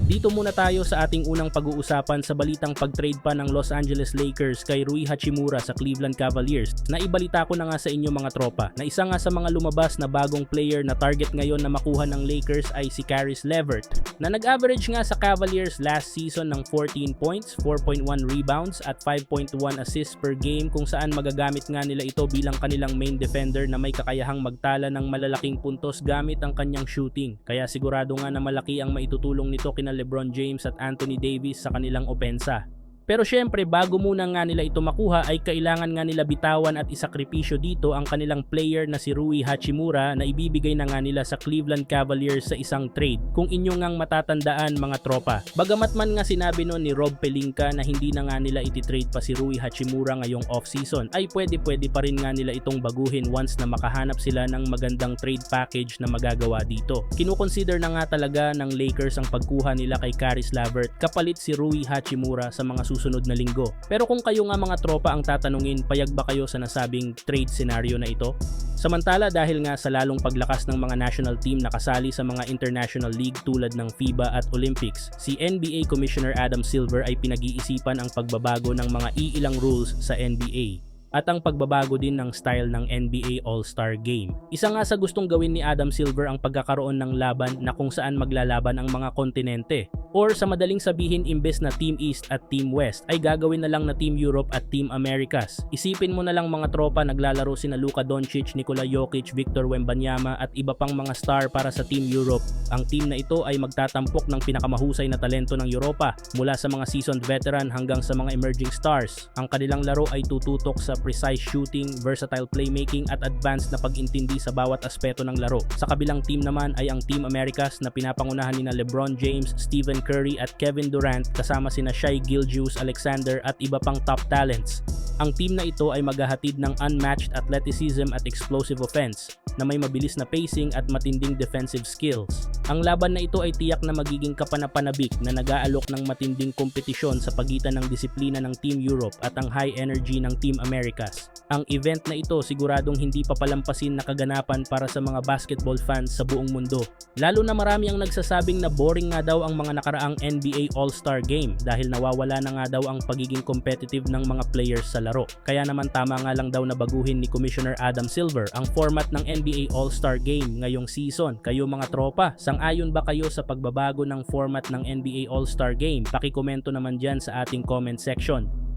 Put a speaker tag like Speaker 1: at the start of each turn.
Speaker 1: Dito muna tayo sa ating unang pag-uusapan sa balitang pag-trade pa ng Los Angeles Lakers kay Rui Hachimura sa Cleveland Cavaliers. Naibalita ko na nga sa inyo mga tropa na isa nga sa mga lumabas na bagong player na target ngayon na makuha ng Lakers ay si Caris LeVert na nag-average nga sa Cavaliers last season ng 14 points, 4.1 rebounds at 5.1 assists per game kung saan magagamit nga nila ito bilang kanilang main defender na may kakayahang magtala ng malalaking puntos gamit ang kanyang shooting. Kaya sigurado nga na malaki ang maitutulong nito kina LeBron James at Anthony Davis sa kanilang opensa. Pero syempre bago muna nga nila ito makuha ay kailangan nga nila bitawan at isakripisyo dito ang kanilang player na si Rui Hachimura na ibibigay na nga nila sa Cleveland Cavaliers sa isang trade kung inyo ngang matatandaan mga tropa. Bagamat man nga sinabi noon ni Rob Pelinka na hindi na nga nila ititrade pa si Rui Hachimura ngayong off-season ay pwede pa rin nga nila itong baguhin once na makahanap sila ng magandang trade package na magagawa dito. Kinukonsider na nga talaga ng Lakers ang pagkuha nila kay Caris LeVert kapalit si Rui Hachimura sa mga susunod na linggo. Pero kung kayo nga mga tropa ang tatanungin, payag ba kayo sa nasabing trade scenario na ito? Samantala dahil nga sa lalong paglakas ng mga national team na kasali sa mga international league tulad ng FIBA at Olympics, si NBA Commissioner Adam Silver ay pinag-iisipan ang pagbabago ng mga iilang rules sa NBA at ang pagbabago din ng style ng NBA All-Star Game. Isa nga sa gustong gawin ni Adam Silver ang pagkakaroon ng laban na kung saan maglalaban ang mga kontinente. Or sa madaling sabihin imbes na Team East at Team West ay gagawin na lang na Team Europe at Team Americas. Isipin mo na lang mga tropa naglalaro sina Luka Doncic, Nikola Jokic, Victor Wembanyama at iba pang mga star para sa Team Europe. Ang team na ito ay magtatampok ng pinakamahusay na talento ng Europa mula sa mga seasoned veteran hanggang sa mga emerging stars. Ang kanilang laro ay tututok sa precise shooting, versatile playmaking at advanced na pag-intindi sa bawat aspeto ng laro. Sa kabilang team naman ay ang Team Americas na pinapangunahan ni LeBron James, Stephen Curry at Kevin Durant kasama sina Shai Gilgeous-Alexander at iba pang top talents. Ang team na ito ay maghahatid ng unmatched athleticism at explosive offense na may mabilis na pacing at matinding defensive skills. Ang laban na ito ay tiyak na magiging kapanapanabik na nag-aalok ng matinding kompetisyon sa pagitan ng disiplina ng Team Europe at ang high energy ng Team Americas. Ang event na ito siguradong hindi papalampasin na kaganapan para sa mga basketball fans sa buong mundo. Lalo na marami ang nagsasabing na boring nga daw ang mga nakaraang NBA All-Star Game dahil nawawala na nga daw ang pagiging competitive ng mga players sa laro. Kaya naman tama nga lang daw na baguhin ni Commissioner Adam Silver ang format ng NBA All-Star Game ngayong season. Kayo mga tropa, sang-ayon ba kayo sa pagbabago ng format ng NBA All-Star Game? Pakikomento naman dyan sa ating comment section.